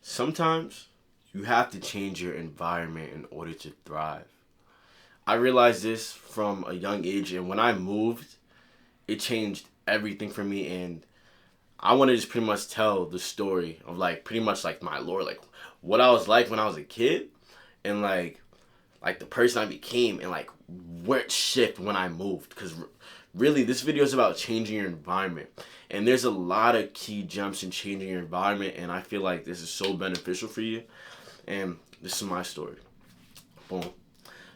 Sometimes you have to change your environment in order to thrive. I realized this from a young age, and when I moved, it changed everything for me. And I want to just pretty much tell the story of like pretty much like my lore, like what I was like when I was a kid, and like the person I became, and like where it shifted when I moved. Because really, this video is about changing your environment, and there's a lot of key jumps in changing your environment, and I feel like this is so beneficial for you. And this is my story. Boom.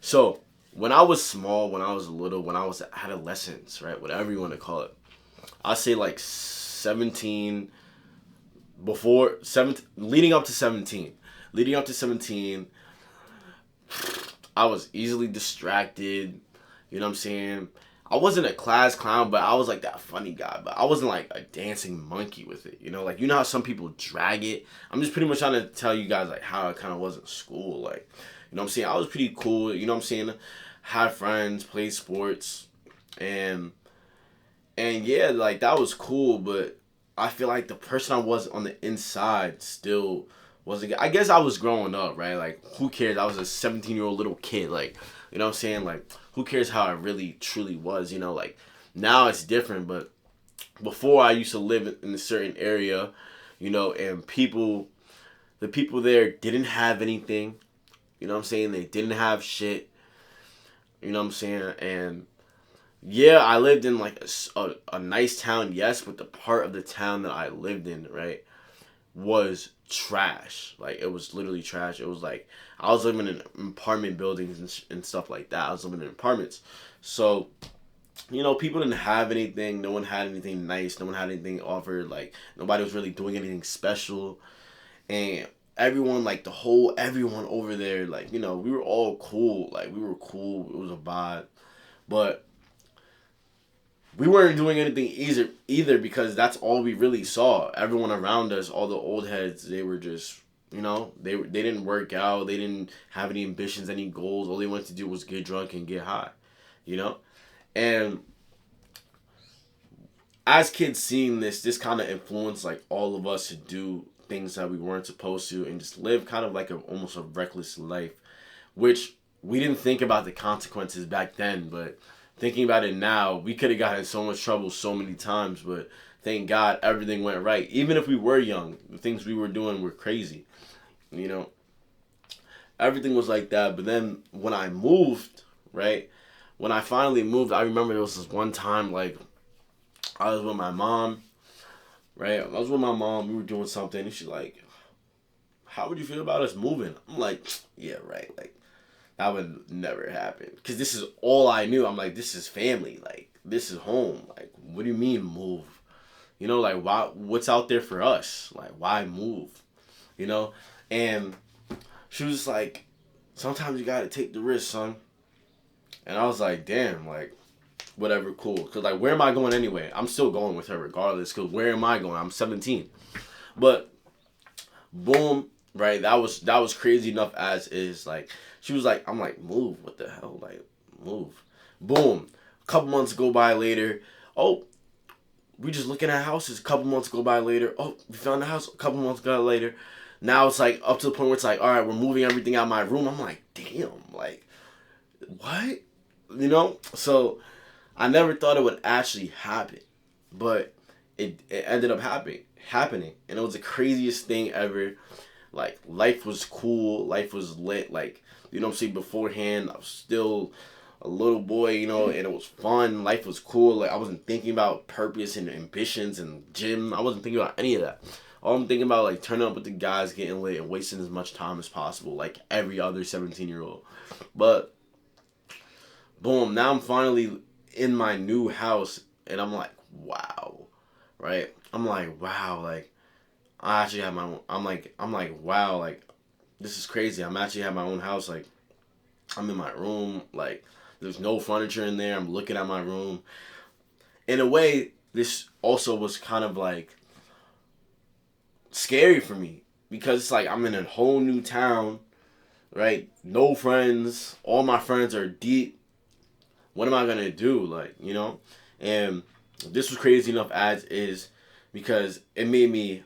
So when I was small, when I was little, when I was adolescence, right, whatever you want to call it, I say like 17, before 17, leading up to 17, I was easily distracted. You know what I'm saying? I wasn't a class clown, but I was like that funny guy. But I wasn't like a dancing monkey with it. Like you know how some people drag it. I'm just pretty much trying to tell you guys like how I kind of was in school. Like, you know what I'm saying? I was pretty cool. You know what I'm saying? Had friends, played sports, and yeah, like that was cool. But I feel like the person I was on the inside still wasn't. I guess I was growing up, right? Like, who cares? I was a 17-year-old little kid. Like, you know what I'm saying? Like, who cares how I really truly was? Like now it's different, but before I used to live in a certain area, and the people there didn't have anything. You know what I'm saying? They didn't have shit. You know what I'm saying? And yeah, I lived in like a nice town, yes, but the part of the town that I lived in, right, was trash. Like, it was literally trash. It was like I was living in apartment buildings and stuff like that. I was living in apartments. So, people didn't have anything. No one had anything nice. No one had anything offered. Like, nobody was really doing anything special. And everyone, like, everyone over there, like, we were all cool. Like, we were cool. It was a vibe. But we weren't doing anything either because that's all we really saw. Everyone around us, all the old heads, they were just, they didn't work out. They didn't have any ambitions, any goals. All they wanted to do was get drunk and get high, you know? And as kids seeing this kind of influenced like all of us to do things that we weren't supposed to and just live kind of like almost a reckless life, which we didn't think about the consequences back then, but thinking about it now, we could have gotten in so much trouble so many times, but thank God everything went right. Even if we were young, the things we were doing were crazy. You know, everything was like that. But then when I moved, right, when I finally moved, I remember there was this one time, like, I was with my mom, right? I was with my mom, we were doing something, and she's like, how would you feel about us moving? I'm like, yeah, right, like, that would never happen. Because this is all I knew. I'm like, this is family. Like, this is home. Like, what do you mean move? Like, why? What's out there for us? Like, why move? You know? And she was like, sometimes you got to take the risk, son. And I was like, damn, like, whatever, cool. Because, like, where am I going anyway? I'm still going with her regardless. Because where am I going? I'm 17. But, boom, right? That was crazy enough as is. Like, she was like, I'm like, move. What the hell? Like, move. Boom. A couple months go by later. Oh, we just looking at houses. A couple months go by later. Oh, we found a house. A couple months go later. Now it's like up to the point where it's like, all right, we're moving everything out of my room. I'm like, damn, like, what? So I never thought it would actually happen, but it ended up happening, and it was the craziest thing ever. Like, life was cool, life was lit. Like, what I'm saying, beforehand I was still a little boy, and it was fun. Life was cool. Like, I wasn't thinking about purpose and ambitions and gym. I wasn't thinking about any of that. All I'm thinking about, like, turning up with the guys, getting lit, and wasting as much time as possible, like every other 17-year-old. But boom, now I'm finally in my new house, and I'm like, wow, right? I'm like, wow, like, I actually have my own. I'm like, wow, like, this is crazy. I'm actually have my own house. Like, I'm in my room. Like, there's no furniture in there. I'm looking at my room. In a way, this also was kind of like scary for me because it's like I'm in a whole new town, right? No friends. All my friends are deep. What am I gonna do? Like, And this was crazy enough as is because it made me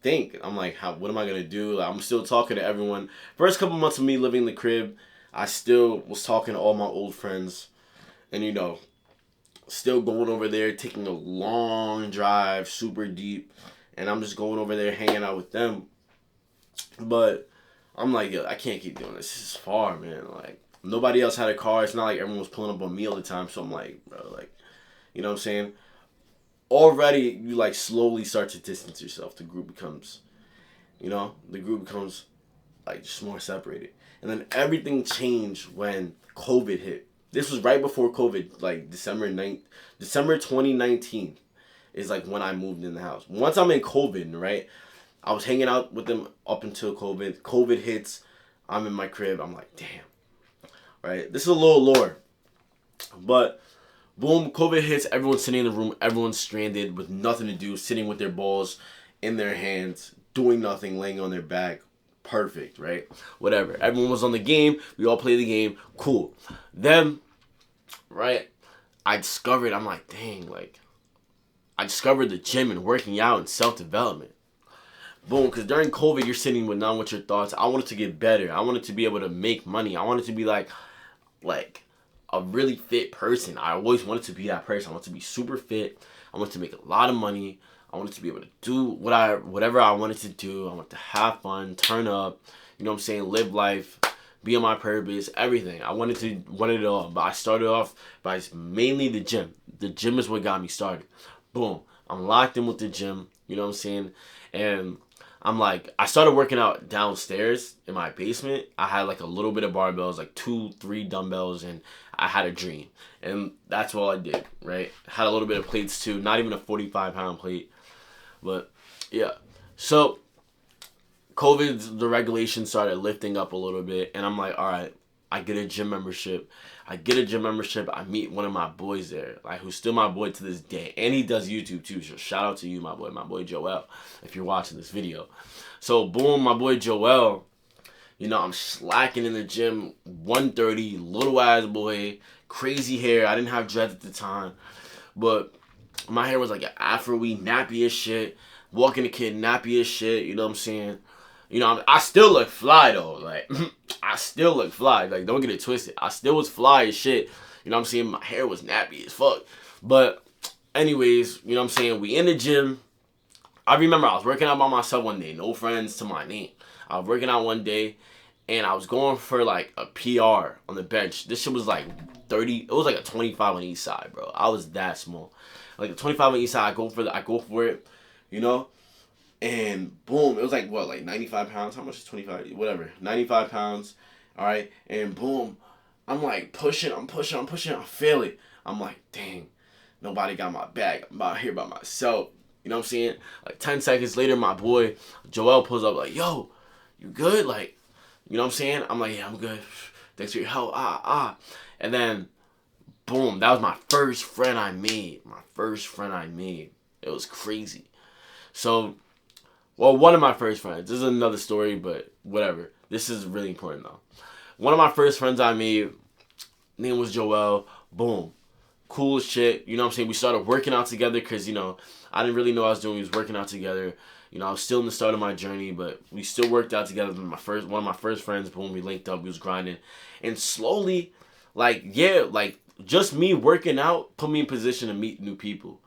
think. I'm like, what am I gonna do? Like, I'm still talking to everyone. First couple months of me living in the crib, I still was talking to all my old friends, and still going over there, taking a long drive, super deep, and I'm just going over there hanging out with them. But I'm like, yo, I can't keep doing this. This is far, man. Like, nobody else had a car. It's not like everyone was pulling up on me all the time. So I'm like, bro, like, you know what I'm saying? Already, you like slowly start to distance yourself. The group becomes like just more separated. And then everything changed when COVID hit. This was right before COVID, like December 2019 is like when I moved in the house. Once I'm in COVID, right? I was hanging out with them up until COVID. COVID hits. I'm in my crib. I'm like, damn. Right? This is a little lore. But boom, COVID hits. Everyone's sitting in the room. Everyone's stranded with nothing to do, sitting with their balls in their hands, doing nothing, laying on their back. Perfect, right? Whatever. Everyone was on the game. We all played the game. Cool. Then, right, I'm like, dang, like, I discovered the gym and working out and self-development. Boom, because during COVID, you're sitting with none with your thoughts. I wanted to get better. I wanted to be able to make money. I wanted to be like a really fit person. I always wanted to be that person. I wanted to be super fit. I wanted to make a lot of money. I wanted to be able to do whatever I wanted to do. I wanted to have fun, turn up, you know what I'm saying, live life, be on my purpose, everything. I wanted it all. But I started off by mainly the gym. The gym is what got me started. Boom. I'm locked in with the gym, you know what I'm saying? And I'm like, I started working out downstairs in my basement. I had like a little bit of barbells, like 2-3 dumbbells, and I had a dream. And that's all I did, right? Had a little bit of plates too, not even a 45-pound plate. But yeah. So COVID, the regulations started lifting up a little bit, and I'm like, all right, I get a gym membership. I meet one of my boys there, like who's still my boy to this day, and he does YouTube too. So shout out to you, my boy Joel, if you're watching this video. So boom, my boy Joel, I'm slacking in the gym, 130, little ass boy, crazy hair. I didn't have dreads at the time, but my hair was like an afro-y, nappy as shit. Walking the kid, nappy as shit. You know what I'm saying? I still look fly though. Like, I still look fly. Like, don't get it twisted. I still was fly as shit. You know what I'm saying? My hair was nappy as fuck. But, anyways, you know what I'm saying? We in the gym. I remember I was working out by myself one day. No friends to my name. I was working out one day, and I was going for, like, a PR on the bench. This shit was, like, 30. It was, like, a 25 on each side, bro. I was that small. Like, a 25 on each side, I go for it, And boom, it was like, what, like 95 pounds? How much is 25? Whatever. 95 pounds. All right. And boom, I'm like pushing. I feel it. I'm like, dang, nobody got my back. I'm out here by myself. You know what I'm saying? Like 10 seconds later, my boy Joel pulls up like, yo, you good? Like, you know what I'm saying? I'm like, yeah, I'm good. Thanks for your help. And then, boom, that was my first friend I made. It was crazy. So, well, one of my first friends. This is another story, but whatever. This is really important, though. One of my first friends I made, name was Joel. Boom. Cool as shit. You know what I'm saying? We started working out together because, I didn't really know what I was doing. We was working out together. I was still in the start of my journey, but we still worked out together. One of my first friends, boom, we linked up. We was grinding. And slowly, just me working out put me in position to meet new people.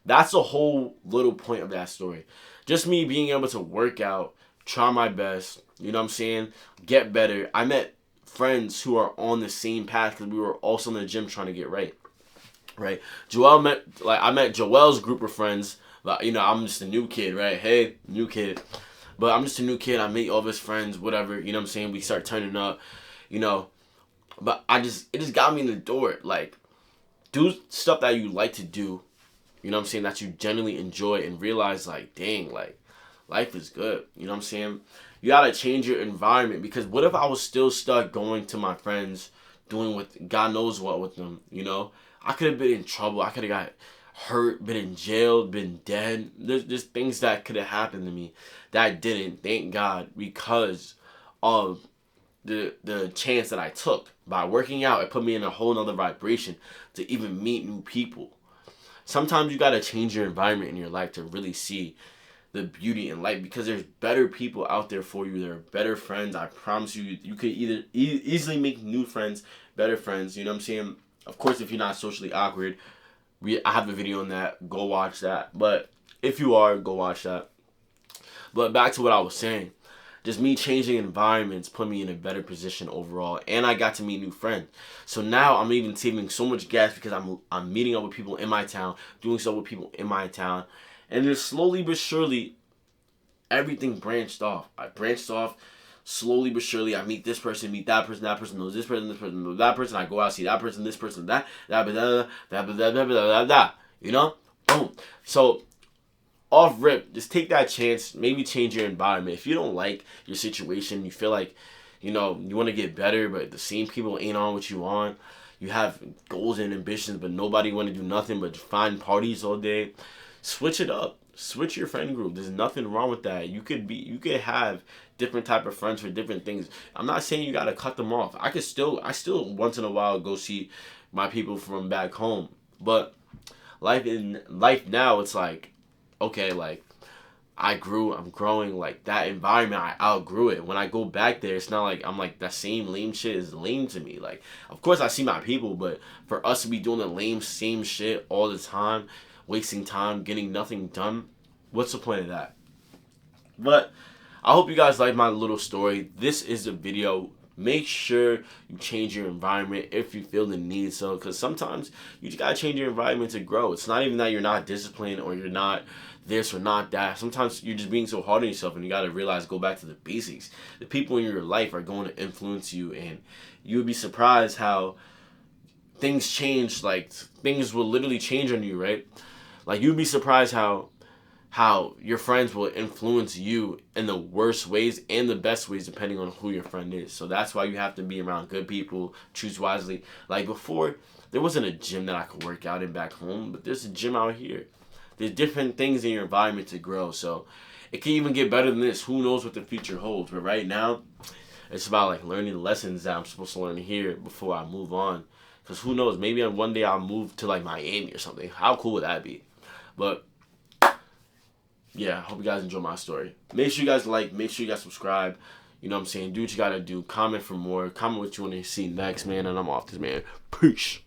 That's the whole little point of that story. Just me being able to work out, try my best, you know what I'm saying, get better. I met friends who are on the same path because we were also in the gym trying to get right. I met Joel's group of friends, but, I'm just a new kid, right? Hey, new kid. But I'm just a new kid. I meet all of his friends, whatever, you know what I'm saying? We start turning up, But it just got me in the door. Like, do stuff that you like to do. You know what I'm saying? That you genuinely enjoy and realize, like, dang, like, life is good. You know what I'm saying? You gotta change your environment because what if I was still stuck going to my friends, doing what God knows what with them, I could have been in trouble. I could have got hurt, been in jail, been dead. There's things that could have happened to me that didn't, thank God, because of the chance that I took. By working out, it put me in a whole nother vibration to even meet new people. Sometimes you gotta change your environment in your life to really see the beauty in life, because there's better people out there for you. There are better friends. I promise you, you could either easily make new friends, better friends. You know what I'm saying? Of course, if you're not socially awkward, I have a video on that. Go watch that. But if you are, go watch that. But back to what I was saying. Just me changing environments put me in a better position overall, and I got to meet new friends. So now I'm even saving so much gas because I'm meeting up with people in my town, doing stuff with people in my town, and just slowly but surely, everything branched off. I branched off slowly but surely. I meet this person, meet that person knows this person knows that person. I go out, see that person, this person, that, you know? Boom. So off rip, just take that chance. Maybe change your environment. If you don't like your situation, you feel like, you want to get better, but the same people ain't on what you want. You have goals and ambitions, but nobody want to do nothing but find parties all day. Switch it up. Switch your friend group. There's nothing wrong with that. You could have different type of friends for different things. I'm not saying you gotta cut them off. I still once in a while go see my people from back home. But life now, it's like, okay, like I'm growing, like that environment, I outgrew it. When I go back there, it's not like I'm like, that same lame shit is lame to me. Like, of course I see my people, but for us to be doing the lame same shit all the time, wasting time, getting nothing done, what's the point of that? But I hope you guys like my little story. This is the video. Make sure you change your environment if you feel the need so, because sometimes you just gotta change your environment to grow. It's not even that you're not disciplined or you're not this or not that. Sometimes you're just being so hard on yourself, and you gotta realize, go back to the basics. The people in your life are going to influence you, and you would be surprised how things change. Like, things will literally change on you, right? Like, you'd be surprised how your friends will influence you in the worst ways and the best ways, depending on who your friend is. So that's why you have to be around good people, choose wisely. Like, before, there wasn't a gym that I could work out in back home, but there's a gym out here. There's different things in your environment to grow. So it can even get better than this. Who knows what the future holds? But right now, it's about like learning the lessons that I'm supposed to learn here before I move on. Because who knows, maybe one day I'll move to like Miami or something. How cool would that be? But yeah, I hope you guys enjoy my story. Make sure you guys like, make sure you guys subscribe. You know what I'm saying? Do what you gotta do. Comment for more. Comment what you want to see next, man. And I'm off this, man. Peace.